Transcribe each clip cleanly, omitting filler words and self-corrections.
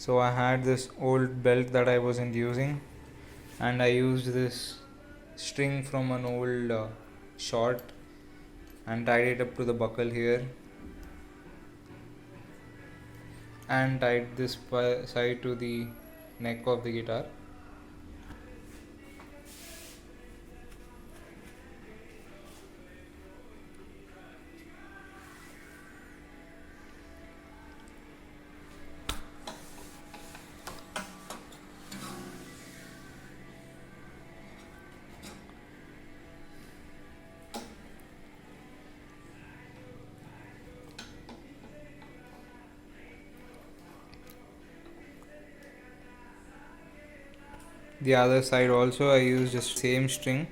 So I had this old belt that I wasn't using, and I used this string from an old short and tied it up to the buckle here, and tied this side to the neck of the guitar. The other side also I used the same string.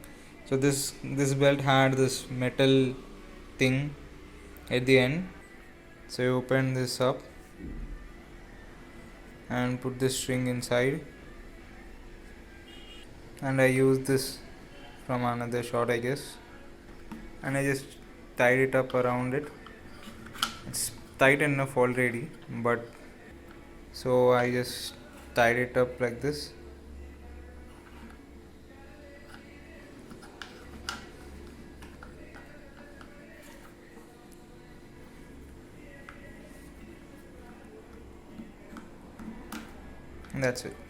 So this belt had this metal thing at the end. So you open this up and put this string inside, and I used this from another shot, I guess, and I just tied it up around it. It's tight enough already, but so I just tied it up like this. And that's it.